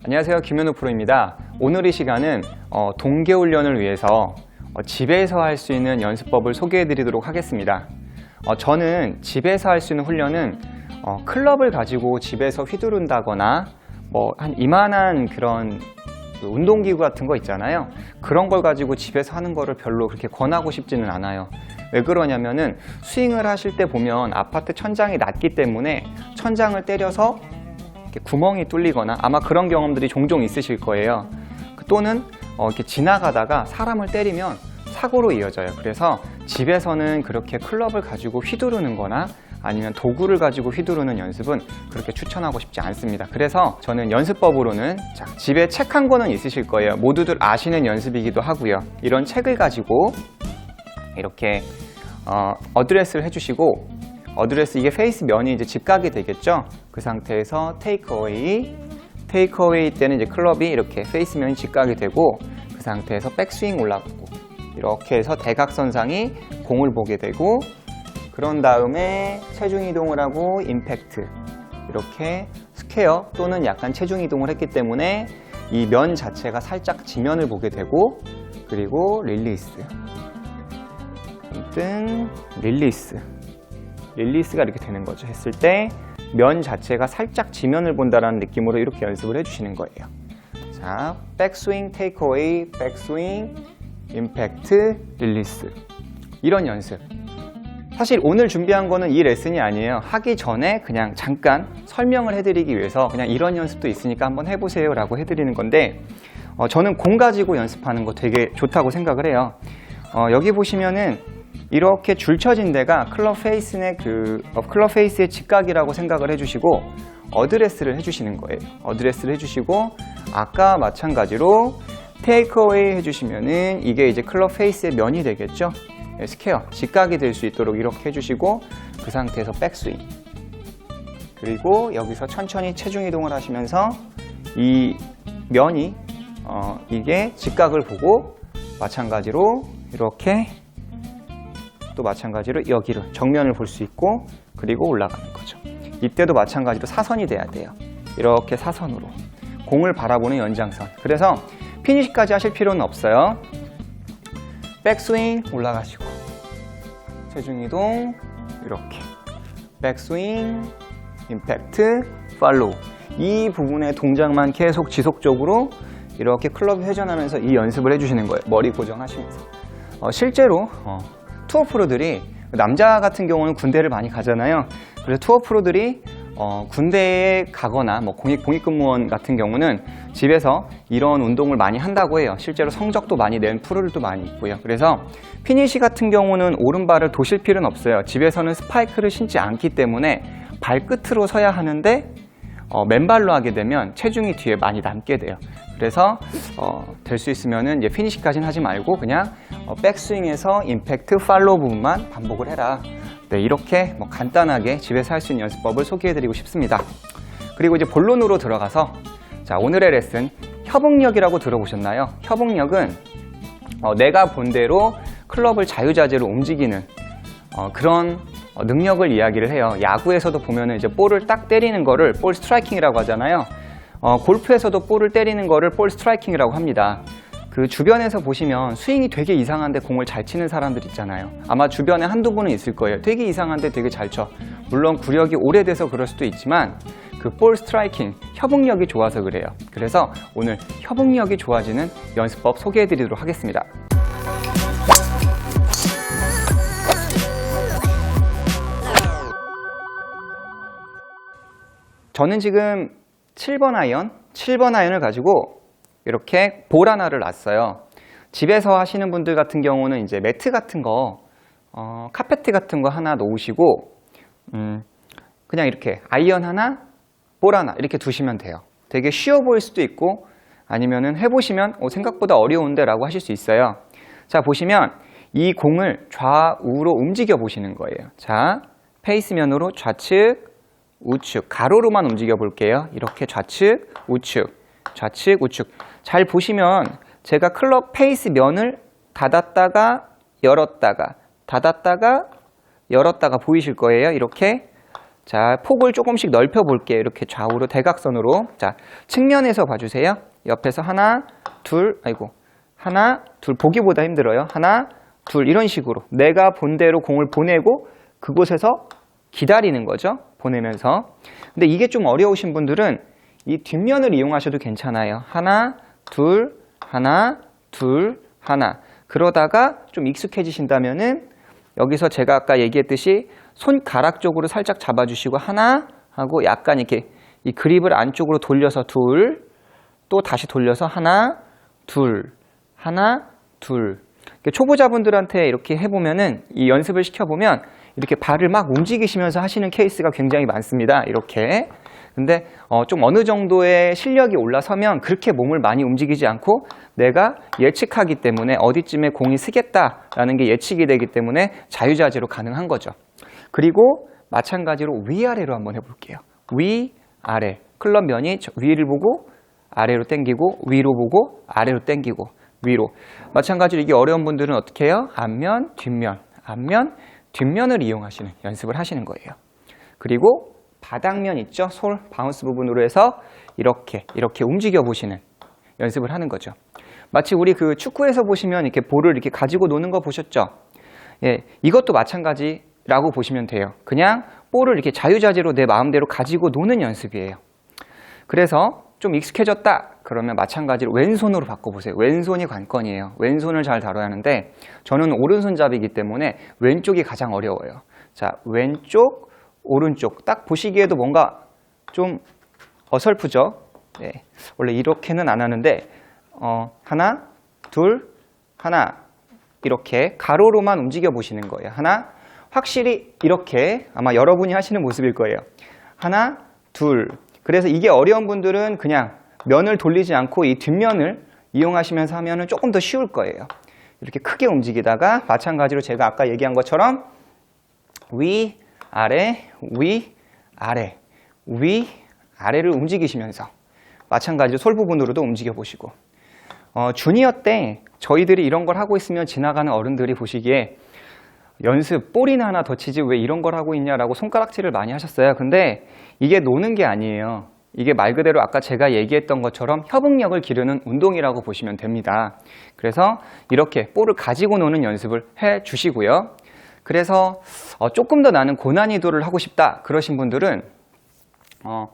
안녕하세요, 김현우 프로입니다. 오늘 이 시간은 동계훈련을 위해서 집에서 할 수 있는 연습법을 소개해 드리도록 하겠습니다. 저는 집에서 할 수 있는 훈련은 클럽을 가지고 집에서 휘두른다거나 한 이만한 그런 운동기구 같은 거 있잖아요. 그런 걸 가지고 집에서 하는 거를 별로 그렇게 권하고 싶지는 않아요. 왜 그러냐면은 스윙을 하실 때 보면 아파트 천장이 낮기 때문에 천장을 때려서 이렇게 구멍이 뚫리거나 아마 그런 경험들이 종종 있으실 거예요. 또는 이렇게 지나가다가 사람을 때리면 사고로 이어져요. 그래서 집에서는 그렇게 클럽을 가지고 휘두르는 거나 아니면 도구를 가지고 휘두르는 연습은 그렇게 추천하고 싶지 않습니다. 그래서 저는 연습법으로는 집에 책 한 권은 있으실 거예요. 모두들 아시는 연습이기도 하고요. 이런 책을 가지고 이렇게 어드레스를 해주시고, 어드레스, 이게 페이스 면이 이제 직각이 되겠죠. 그 상태에서 테이크어웨이 때는 이제 클럽이 이렇게 페이스 면이 직각이 되고, 그 상태에서 백스윙 올라가고, 이렇게 해서 대각선상이 공을 보게 되고, 그런 다음에 체중 이동을 하고 임팩트, 이렇게 스퀘어 또는 약간 체중 이동을 했기 때문에 이 면 자체가 살짝 지면을 보게 되고, 그리고 릴리스가 이렇게 되는 거죠. 했을 때 면 자체가 살짝 지면을 본다라는 느낌으로 이렇게 연습을 해주시는 거예요. 자, 백스윙, 테이크어웨이, 백스윙, 임팩트, 릴리스, 이런 연습. 사실 오늘 준비한 거는 이 레슨이 아니에요. 하기 전에 그냥 잠깐 설명을 해드리기 위해서 그냥 이런 연습도 있으니까 한번 해보세요 라고 해드리는 건데, 저는 공 가지고 연습하는 거 되게 좋다고 생각을 해요. 여기 보시면은 이렇게 줄쳐진 데가 클럽 페이스의 클럽 페이스의 직각이라고 생각을 해주시고 어드레스를 해주시는 거예요. 어드레스를 해주시고, 아까 마찬가지로 테이크어웨이 해주시면은 이게 이제 클럽 페이스의 면이 되겠죠. 스퀘어, 직각이 될 수 있도록 이렇게 해주시고, 그 상태에서 백스윙, 그리고 여기서 천천히 체중 이동을 하시면서 이 면이 이게 직각을 보고 마찬가지로 이렇게 또 마찬가지로 여기를 정면을 볼 수 있고, 그리고 올라가는 거죠. 이때도 마찬가지로 사선이 돼야 돼요. 이렇게 사선으로 공을 바라보는 연장선. 그래서 피니시까지 하실 필요는 없어요. 백스윙 올라가시고, 체중 이동 이렇게, 백스윙, 임팩트, 팔로우, 이 부분의 동작만 계속 지속적으로 이렇게 클럽 회전하면서 이 연습을 해주시는 거예요. 머리 고정하시면서. 실제로 투어 프로들이, 남자 같은 경우는 군대를 많이 가잖아요. 그래서 투어 프로들이 군대에 가거나 공익근무원 같은 경우는 집에서 이런 운동을 많이 한다고 해요. 실제로 성적도 많이 낸 프로들도 많이 있고요. 그래서 피니시 같은 경우는 오른발을 도실 필요는 없어요. 집에서는 스파이크를 신지 않기 때문에 발끝으로 서야 하는데 맨발로 하게 되면 체중이 뒤에 많이 남게 돼요. 그래서 될 수 있으면은 이제 피니시까지는 하지 말고 그냥 백스윙에서 임팩트, 팔로우 부분만 반복을 해라. 네, 이렇게 간단하게 집에서 할 수 있는 연습법을 소개해드리고 싶습니다. 그리고 이제 본론으로 들어가서, 자, 오늘의 레슨, 협응력이라고 들어보셨나요? 협응력은 내가 본 대로 클럽을 자유자재로 움직이는 그런 능력을 이야기를 해요. 야구에서도 보면은 이제 볼을 딱 때리는 거를 볼 스트라이킹이라고 하잖아요. 골프에서도 볼을 때리는 거를 볼 스트라이킹이라고 합니다. 그 주변에서 보시면 스윙이 되게 이상한데 공을 잘 치는 사람들 있잖아요. 아마 주변에 한두 분은 있을 거예요. 되게 이상한데 되게 잘 쳐. 물론 구력이 오래돼서 그럴 수도 있지만 그 볼 스트라이킹, 협응력이 좋아서 그래요. 그래서 오늘 협응력이 좋아지는 연습법 소개해 드리도록 하겠습니다. 저는 지금 7번 아이언을 가지고 이렇게 볼 하나를 놨어요. 집에서 하시는 분들 같은 경우는 이제 매트 같은 거, 카페트 같은 거 하나 놓으시고, 그냥 이렇게 아이언 하나, 볼 하나 이렇게 두시면 돼요. 되게 쉬워 보일 수도 있고, 아니면은 해보시면 생각보다 어려운데 라고 하실 수 있어요. 자, 보시면 이 공을 좌우로 움직여 보시는 거예요. 자, 페이스면으로 좌측, 우측, 가로로만 움직여 볼게요. 이렇게 좌측, 우측, 좌측, 우측. 잘 보시면 제가 클럽 페이스 면을 닫았다가 열었다가 닫았다가 열었다가 보이실 거예요. 이렇게 자, 폭을 조금씩 넓혀 볼게요. 이렇게 좌우로 대각선으로. 자, 측면에서 봐주세요. 옆에서 하나, 둘, 하나, 둘, 보기보다 힘들어요. 하나, 둘, 이런 식으로. 내가 본 대로 공을 보내고 그곳에서 기다리는 거죠. 보내면서. 근데 이게 좀 어려우신 분들은 이 뒷면을 이용하셔도 괜찮아요. 하나, 둘, 하나, 둘, 하나. 그러다가 좀 익숙해지신다면은 여기서 제가 아까 얘기했듯이 손가락 쪽으로 살짝 잡아주시고 하나 하고 약간 이렇게 이 그립을 안쪽으로 돌려서 둘, 또 다시 돌려서 하나, 둘, 하나, 둘. 초보자분들한테 이렇게 해보면은 이 연습을 시켜보면 이렇게 발을 막 움직이시면서 하시는 케이스가 굉장히 많습니다. 이렇게. 근데 좀 어느 정도의 실력이 올라서면 그렇게 몸을 많이 움직이지 않고 내가 예측하기 때문에 어디쯤에 공이 쓰겠다라는 게 예측이 되기 때문에 자유자재로 가능한 거죠. 그리고 마찬가지로 위아래로 한번 해볼게요. 위, 아래. 클럽 면이 위를 보고 아래로 당기고 위로 보고 아래로 당기고 위로. 마찬가지로 이게 어려운 분들은 어떻게 해요? 앞면, 뒷면, 앞면, 뒷면을 이용하시는 연습을 하시는 거예요. 그리고 바닥면 있죠? 솔, 바운스 부분으로 해서 이렇게 움직여 보시는 연습을 하는 거죠. 마치 우리 그 축구에서 보시면 이렇게 볼을 이렇게 가지고 노는 거 보셨죠? 예, 이것도 마찬가지라고 보시면 돼요. 그냥 볼을 이렇게 자유자재로 내 마음대로 가지고 노는 연습이에요. 그래서 좀 익숙해졌다 그러면 마찬가지로 왼손으로 바꿔보세요. 왼손이 관건이에요. 왼손을 잘 다뤄야 하는데 저는 오른손잡이기 때문에 왼쪽이 가장 어려워요. 자, 왼쪽, 오른쪽 딱 보시기에도 뭔가 좀 어설프죠? 네, 원래 이렇게는 안 하는데 하나, 둘, 하나 이렇게 가로로만 움직여 보시는 거예요. 하나, 확실히 이렇게 아마 여러분이 하시는 모습일 거예요. 하나, 둘. 그래서 이게 어려운 분들은 그냥 면을 돌리지 않고 이 뒷면을 이용하시면서 하면 조금 더 쉬울 거예요. 이렇게 크게 움직이다가 마찬가지로 제가 아까 얘기한 것처럼 위, 아래, 위, 아래, 위, 아래를 움직이시면서 마찬가지로 솔 부분으로도 움직여 보시고 주니어 때 저희들이 이런 걸 하고 있으면 지나가는 어른들이 보시기에 연습 볼이나 하나 더 치지 왜 이런 걸 하고 있냐라고 손가락질을 많이 하셨어요. 근데 이게 노는 게 아니에요. 이게 말 그대로 아까 제가 얘기했던 것처럼 협응력을 기르는 운동이라고 보시면 됩니다. 그래서 이렇게 볼을 가지고 노는 연습을 해 주시고요. 그래서 조금 더 나는 고난이도를 하고 싶다 그러신 분들은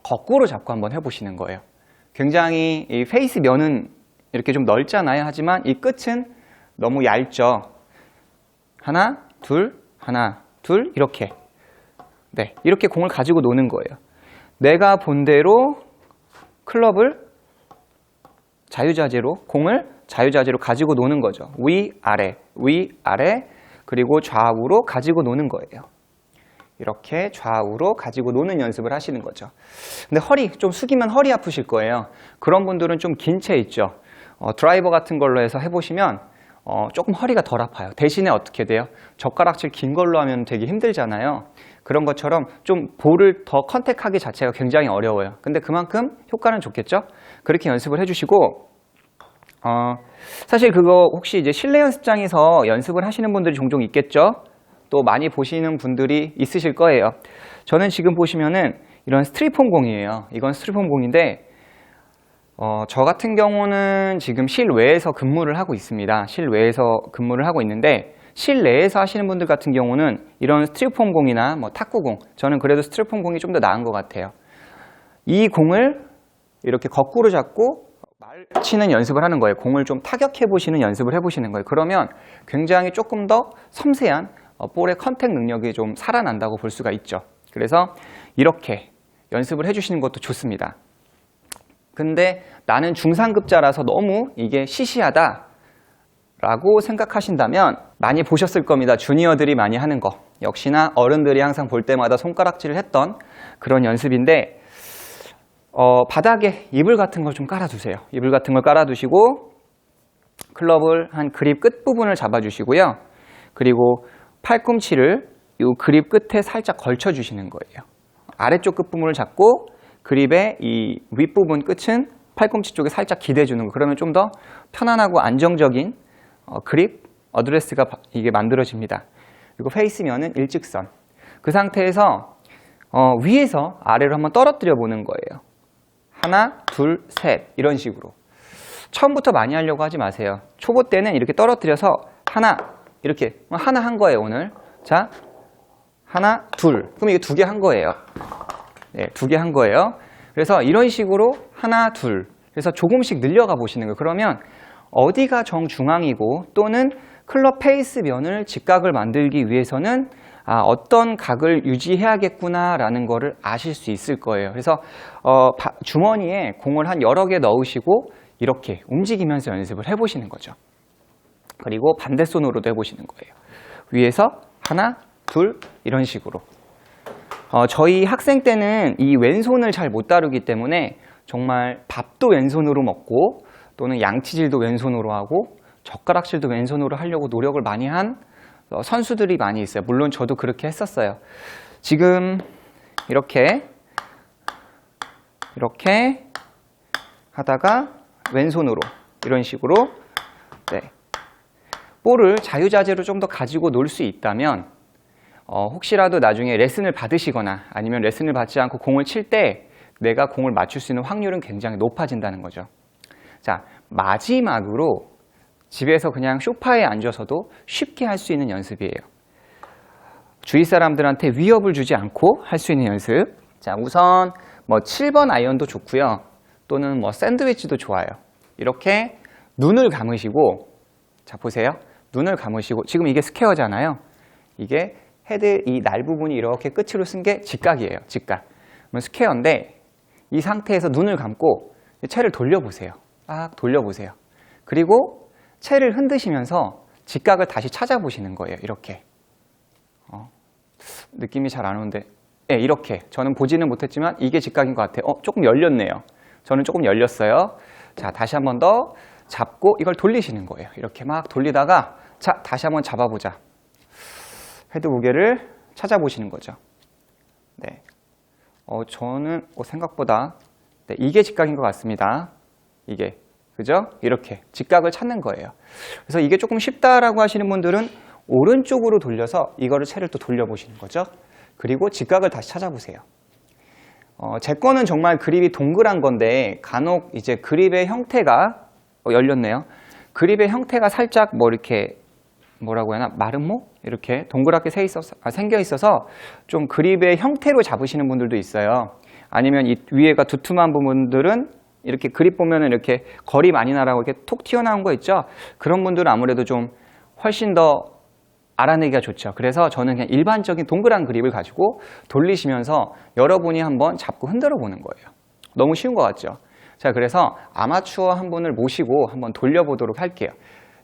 거꾸로 잡고 한번 해보시는 거예요. 굉장히 이 페이스 면은 이렇게 좀 넓잖아요. 하지만 이 끝은 너무 얇죠. 하나, 둘, 하나, 둘 이렇게. 네, 이렇게 공을 가지고 노는 거예요. 내가 본 대로 클럽을 자유자재로, 공을 자유자재로 가지고 노는 거죠. 위, 아래, 그리고 좌우로 가지고 노는 거예요. 이렇게 좌우로 가지고 노는 연습을 하시는 거죠. 근데 허리, 좀 숙이면 허리 아프실 거예요. 그런 분들은 좀 긴 채 있죠. 드라이버 같은 걸로 해서 해보시면 조금 허리가 덜 아파요. 대신에 어떻게 돼요? 젓가락질 긴 걸로 하면 되게 힘들잖아요. 그런 것처럼 좀 볼을 더 컨택하기 자체가 굉장히 어려워요. 근데 그만큼 효과는 좋겠죠? 그렇게 연습을 해주시고 사실 그거 혹시 이제 실내 연습장에서 연습을 하시는 분들이 종종 있겠죠? 또 많이 보시는 분들이 있으실 거예요. 저는 지금 보시면은 이런 스트리폼 공이에요. 이건 스트리폼 공인데 저 같은 경우는 지금 실외에서 근무를 하고 있습니다. 실외에서 근무를 하고 있는데 실내에서 하시는 분들 같은 경우는 이런 스티로폼 공이나 뭐 탁구공, 저는 그래도 스티로폼 공이 좀 더 나은 것 같아요. 이 공을 이렇게 거꾸로 잡고 치는 연습을 하는 거예요. 공을 좀 타격해 보시는 연습을 해보시는 거예요. 그러면 굉장히 조금 더 섬세한 볼의 컨택 능력이 좀 살아난다고 볼 수가 있죠. 그래서 이렇게 연습을 해주시는 것도 좋습니다. 근데 나는 중상급자라서 너무 이게 시시하다 라고 생각하신다면 많이 보셨을 겁니다. 주니어들이 많이 하는 거. 역시나 어른들이 항상 볼 때마다 손가락질을 했던 그런 연습인데 바닥에 이불 같은 걸 좀 깔아두세요. 이불 같은 걸 깔아두시고 클럽을 한 그립 끝부분을 잡아주시고요. 그리고 팔꿈치를 이 그립 끝에 살짝 걸쳐주시는 거예요. 아래쪽 끝부분을 잡고 그립의 이 윗부분 끝은 팔꿈치 쪽에 살짝 기대주는 거. 그러면 좀 더 편안하고 안정적인 그립, 어드레스가 이게 만들어집니다. 그리고 페이스면은 일직선. 그 상태에서 위에서 아래로 한번 떨어뜨려 보는 거예요. 하나, 둘, 셋 이런 식으로. 처음부터 많이 하려고 하지 마세요. 초보 때는 이렇게 떨어뜨려서 하나 이렇게 하나 한 거예요 오늘. 자, 하나, 둘. 그럼 이게 2개 한 거예요. 네, 2개 한 거예요. 그래서 이런 식으로 하나, 둘. 그래서 조금씩 늘려가 보시는 거예요. 그러면 어디가 정중앙이고 또는 클럽 페이스 면을 직각을 만들기 위해서는 어떤 각을 유지해야겠구나라는 거를 아실 수 있을 거예요. 그래서 주머니에 공을 한 여러 개 넣으시고 이렇게 움직이면서 연습을 해보시는 거죠. 그리고 반대손으로도 해보시는 거예요. 위에서 하나, 둘 이런 식으로. 저희 학생 때는 이 왼손을 잘 못 다루기 때문에 정말 밥도 왼손으로 먹고 또는 양치질도 왼손으로 하고 젓가락질도 왼손으로 하려고 노력을 많이 한 선수들이 많이 있어요. 물론 저도 그렇게 했었어요. 지금 이렇게 하다가 왼손으로 이런 식으로 네. 볼을 자유자재로 좀 더 가지고 놀 수 있다면 혹시라도 나중에 레슨을 받으시거나 아니면 레슨을 받지 않고 공을 칠 때 내가 공을 맞출 수 있는 확률은 굉장히 높아진다는 거죠. 자, 마지막으로 집에서 그냥 소파에 앉아서도 쉽게 할 수 있는 연습이에요. 주위 사람들한테 위협을 주지 않고 할 수 있는 연습. 자, 우선 7번 아이언도 좋고요. 또는 샌드위치도 좋아요. 이렇게 눈을 감으시고, 자, 보세요. 눈을 감으시고, 지금 이게 스퀘어잖아요. 이게 헤드 이 날 부분이 이렇게 끝으로 쓴 게 직각이에요. 직각. 그러면 스퀘어인데 이 상태에서 눈을 감고 채를 돌려보세요. 막 돌려보세요. 그리고 채를 흔드시면서 직각을 다시 찾아보시는 거예요. 이렇게. 느낌이 잘 안 오는데 네, 이렇게. 저는 보지는 못했지만 이게 직각인 것 같아요. 조금 열렸네요. 저는 조금 열렸어요. 자, 다시 한 번 더 잡고 이걸 돌리시는 거예요. 이렇게 막 돌리다가 자, 다시 한번 잡아보자. 헤드 무게를 찾아보시는 거죠. 네. 저는 생각보다 네, 이게 직각인 것 같습니다. 이게. 그죠? 이렇게 직각을 찾는 거예요. 그래서 이게 조금 쉽다라고 하시는 분들은 오른쪽으로 돌려서 이거를 채를 또 돌려보시는 거죠. 그리고 직각을 다시 찾아보세요. 제 거는 정말 그립이 동그란 건데 간혹 이제 그립의 형태가 열렸네요. 그립의 형태가 살짝 이렇게 뭐라고 해야 하나? 마름모? 이렇게 동그랗게 생겨 있어서 좀 그립의 형태로 잡으시는 분들도 있어요. 아니면 이 위에가 두툼한 부분들은 이렇게 그립 보면은 이렇게 거리 많이 나라고 이렇게 톡 튀어나온 거 있죠? 그런 분들은 아무래도 좀 훨씬 더 알아내기가 좋죠. 그래서 저는 그냥 일반적인 동그란 그립을 가지고 돌리시면서 여러분이 한번 잡고 흔들어 보는 거예요. 너무 쉬운 것 같죠? 자, 그래서 아마추어 한 분을 모시고 한번 돌려보도록 할게요.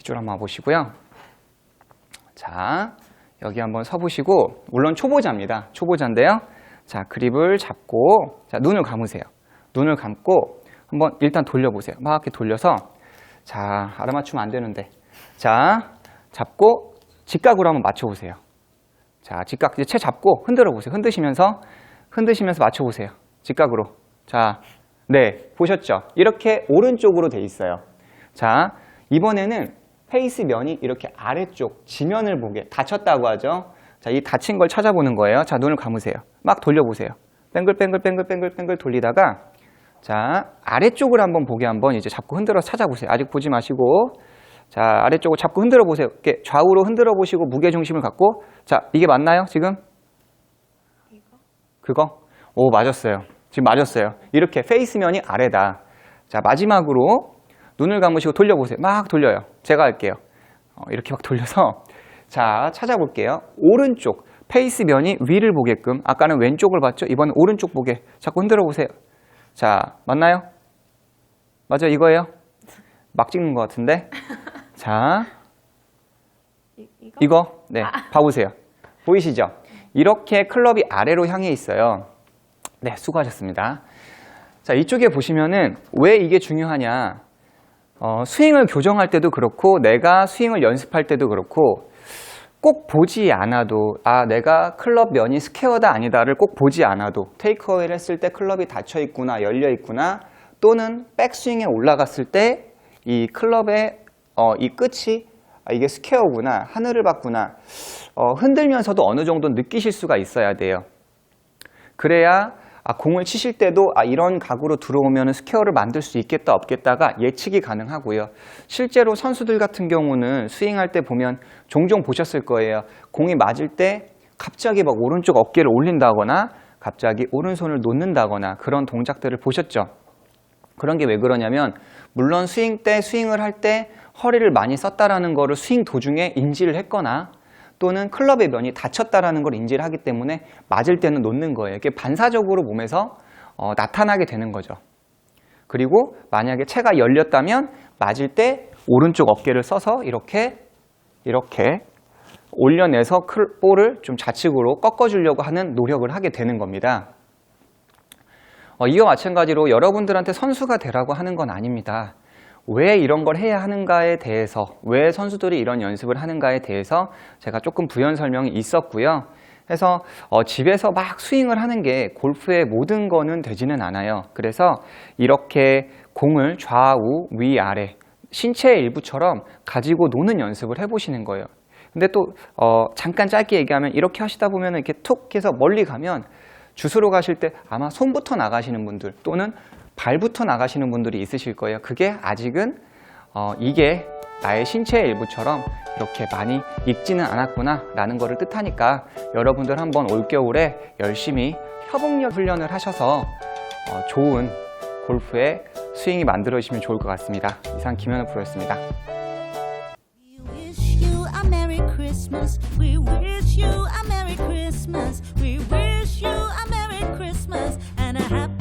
이쪽으로 한번 와보시고요. 자, 여기 한번 서보시고, 물론 초보자입니다. 초보자인데요. 자, 그립을 잡고, 자, 눈을 감으세요. 눈을 감고, 한번 일단 돌려보세요. 막 이렇게 돌려서, 자, 알아맞추면 안 되는데. 자, 잡고, 직각으로 한번 맞춰보세요. 자, 직각, 이제 채 잡고 흔들어 보세요. 흔드시면서 맞춰보세요. 직각으로. 자, 네, 보셨죠? 이렇게 오른쪽으로 돼 있어요. 자, 이번에는 페이스 면이 이렇게 아래쪽 지면을 보게 닫혔다고 하죠. 자, 이 닫힌 걸 찾아보는 거예요. 자, 눈을 감으세요. 막 돌려보세요. 뱅글뱅글 돌리다가 자, 아래쪽을 한번 보게 한번 이제 잡고 흔들어서 찾아보세요. 아직 보지 마시고 자, 아래쪽을 잡고 흔들어 보세요. 이렇게 좌우로 흔들어 보시고 무게중심을 갖고 자, 이게 맞나요? 지금? 그거? 오, 맞았어요. 지금 맞았어요. 이렇게 페이스 면이 아래다. 자, 마지막으로 눈을 감으시고 돌려보세요. 막 돌려요. 제가 할게요. 이렇게 막 돌려서 자, 찾아볼게요. 오른쪽 페이스 면이 위를 보게끔 아까는 왼쪽을 봤죠? 이번엔 오른쪽 보게 자꾸 흔들어 보세요. 자, 맞나요? 맞아요, 이거예요? 막 찍는 것 같은데. 자, 이거? 네, 봐보세요. 보이시죠? 이렇게 클럽이 아래로 향해 있어요. 네, 수고하셨습니다. 자, 이쪽에 보시면은 왜 이게 중요하냐? 스윙을 교정할 때도 그렇고 내가 스윙을 연습할 때도 그렇고 꼭 보지 않아도 내가 클럽 면이 스퀘어다 아니다를 꼭 보지 않아도 테이크어웨이를 했을 때 클럽이 닫혀 있구나 열려 있구나 또는 백스윙에 올라갔을 때 이 클럽의 이 끝이 이게 스퀘어구나 하늘을 봤구나 흔들면서도 어느 정도 느끼실 수가 있어야 돼요. 그래야 공을 치실 때도 이런 각으로 들어오면 스퀘어를 만들 수 있겠다 없겠다가 예측이 가능하고요. 실제로 선수들 같은 경우는 스윙할 때 보면 종종 보셨을 거예요. 공이 맞을 때 갑자기 막 오른쪽 어깨를 올린다거나 갑자기 오른손을 놓는다거나 그런 동작들을 보셨죠. 그런 게 왜 그러냐면 물론 스윙 때 스윙을 할 때 허리를 많이 썼다라는 거를 스윙 도중에 인지를 했거나 또는 클럽의 면이 다쳤다라는 걸 인지를 하기 때문에 맞을 때는 놓는 거예요. 이게 반사적으로 몸에서 나타나게 되는 거죠. 그리고 만약에 체가 열렸다면 맞을 때 오른쪽 어깨를 써서 이렇게 올려내서 볼을 좀 좌측으로 꺾어주려고 하는 노력을 하게 되는 겁니다. 이와 마찬가지로 여러분들한테 선수가 되라고 하는 건 아닙니다. 왜 이런 걸 해야 하는가에 대해서, 왜 선수들이 이런 연습을 하는가에 대해서 제가 조금 부연 설명이 있었고요. 그래서 집에서 막 스윙을 하는 게 골프의 모든 거는 되지는 않아요. 그래서 이렇게 공을 좌우, 위아래, 신체의 일부처럼 가지고 노는 연습을 해보시는 거예요. 근데 또 잠깐 짧게 얘기하면 이렇게 하시다 보면 이렇게 툭 해서 멀리 가면 주스로 가실 때 아마 손부터 나가시는 분들 또는 발부터 나가시는 분들이 있으실 거예요. 그게 아직은 이게 나의 신체의 일부처럼 이렇게 많이 익지는 않았구나 라는 거를 뜻하니까 여러분들 한번 올겨울에 열심히 협응력 훈련을 하셔서 좋은 골프의 스윙이 만들어지면 좋을 것 같습니다. 이상 김현우 프로였습니다. We wish you a Merry Christmas. We wish you a Merry Christmas and a happy